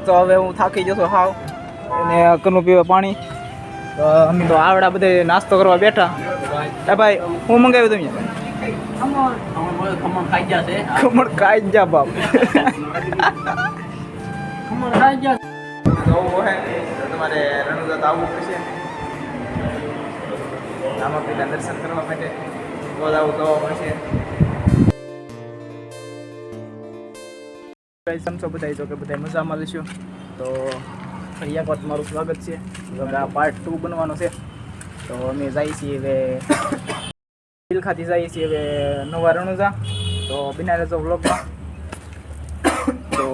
તો હવે હું થાકી જશો હાવ અને કનું પીવા પાણી. તો અમે તો આવડા બધે નાસ્તો કરવા બેઠા. એ ભાઈ હું મંગાવ્યું તમે? ખમણ ખાઈ ગયા છે. ખમણ ખાઈ જા બાપ. ખમણ ખાઈ ગયા. તો હે તમારે રણુજા આવવું પડશે. આમાં પેલા દર્શન કરવા માટે તો આવું જવા પડશે. સમજો બધા જો કે બધા મજામાં લઈશું. તો ફરી એક વાત મારું સ્વાગત છે. આ પાર્ટ 2 બનવાનો છે. તો અમે જઈએ છીએ હવે બિલખાથી જઈએ છીએ હવે નવા રણુજા. તો બિના રહેજો વ્લોગમાં. તો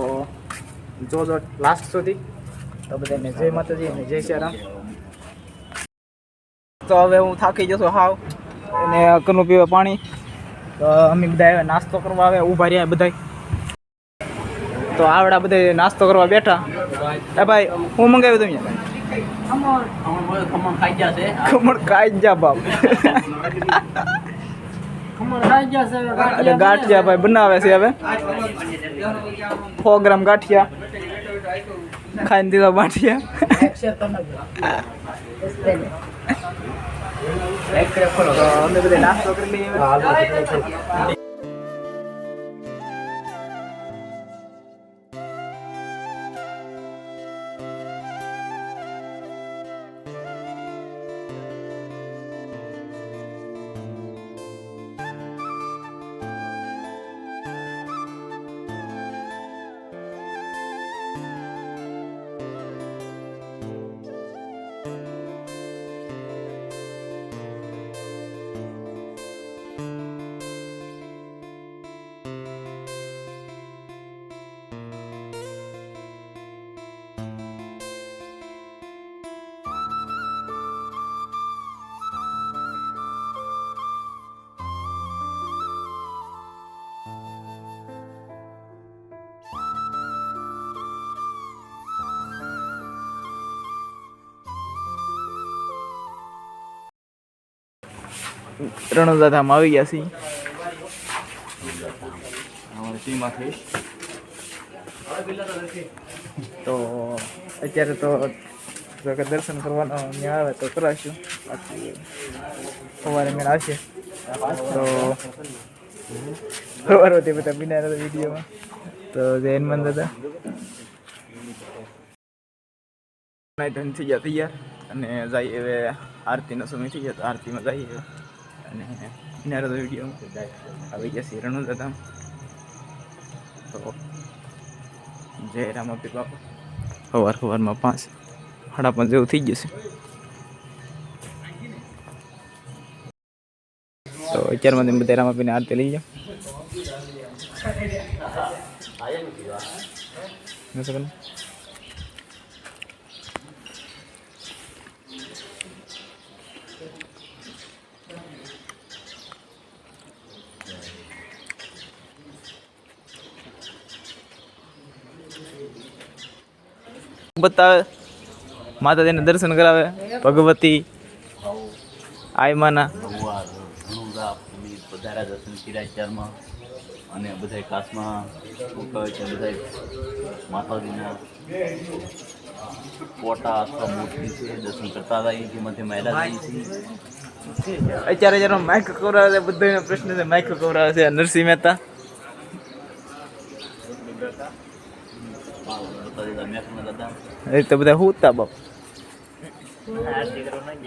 જોજો લાસ્ટ સુધી. તો બધાને જય માતાજી અને જય શ્રી રામ. તો હવે હું થાકી જશો હાવ અને કનું પીવા પાણી. તો અમે બધા નાસ્તો કરવા આવે ઊભા રહ્યા બધા. તો આવડા બધે નાસ્તો કરવા બેઠા. એ ભાઈ હું મંગાવ્યું તમે? ખમણ ખાઈ ગયા છે. ખમણ ખાઈ જા બાપ. ખમણ ખાઈ ગયા છે. એટલે ગાંઠિયા ભાઈ બનાવે છે હવે 100 ગ્રામ ગાંઠિયા ખાઈને દીધા ગાંઠિયા. તો અમે બધા નાસ્તો કરી લઈએ. રણુજા ધામ આવી ગયા છીએ. તો અત્યારે તો જો કે દર્શન કરવાનો આવે તો કરાશું. બાકી સવારે મેળ આવશે. તો સવાર હતી બધા બિના વિડીયોમાં. તો જય હનુમાન દાદા થઈ ગયા તૈયાર અને જઈએ હવે આરતીનો સમય થઈ ગયા. તો આરતીમાં જઈએ અને બિના વિડીયોમાં આવી ગયા શ્રી રણુજા ધામ. તો જય રામાપીર બાપા. સવારમાં 5:30 જેવું થઈ જશે. તો અત્યારમાં તમે બધા રામાપીરને આરતી લઈ જાઓ. બતાવે માતાજીને દર્શન કરાવે. ભગવતી આયમાના બધા દર્શન કિરાચારમાં અને બધા કાશમાં શું કહે છે બધા માતાજીના ફોટા અથવા મૂર્તિ છે દર્શન કરતા હતા. એથી મધ્ય મહિલા છીએ. અત્યારે જરા માઇક કવરાવે છે. બધાનો પ્રશ્ન છે માઇક કવરાવે છે. નરસિંહ મહેતા એ તો બધા હુતા બાપ.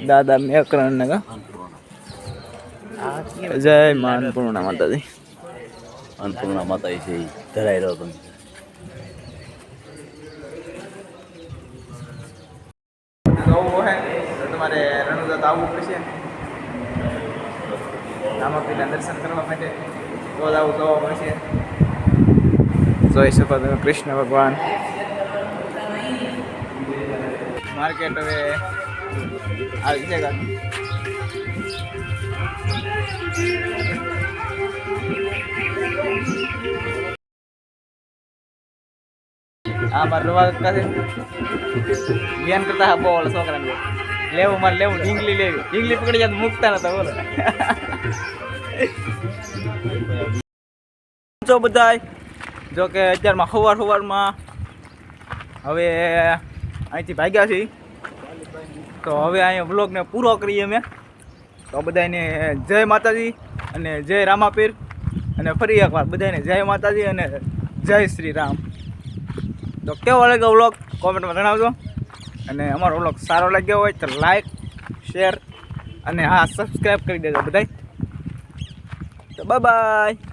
દાદા મેકરણ ને કા જય મા અન્નપૂર્ણા માતાજી. અન્નપૂર્ણા માતાજી છે ધરાઈ રહ્યો તમે. તમારે રણુજા આવવું પડશે. રામાપીરના દર્શન કરવા માટે તો આવું જવા પડશે. જોઈ શકો તમે કૃષ્ણ ભગવાન. માર્કેટ હવે આવી છે. આ મારા રવા કાકા છે. ધ્યાન કરતા હા બોલ છોકરાને લેવું મારે લેવું. ઢીંગલી લેવી. ઢીંગલી પકડી જાય તો મૂકતા નતા બોલો. જો બધા જો કે અત્યારમાં સવારમાં હવે અહીંથી ભાગ્યા છીએ તો હવે અહીંયા વ્લોગને પૂરો કરીએ અમે. તો બધાને જય માતાજી અને જય રામાપીર અને ફરી એકવાર બધાને જય માતાજી અને જય શ્રી રામ. તો કેવો લાગ્યો વ્લોગ કોમેન્ટમાં જણાવજો. અને અમારો વ્લોગ સારો લાગ્યો હોય તો લાઈક શેર અને હા સબસ્ક્રાઈબ કરી દેજો બધાય. તો બાય બાય.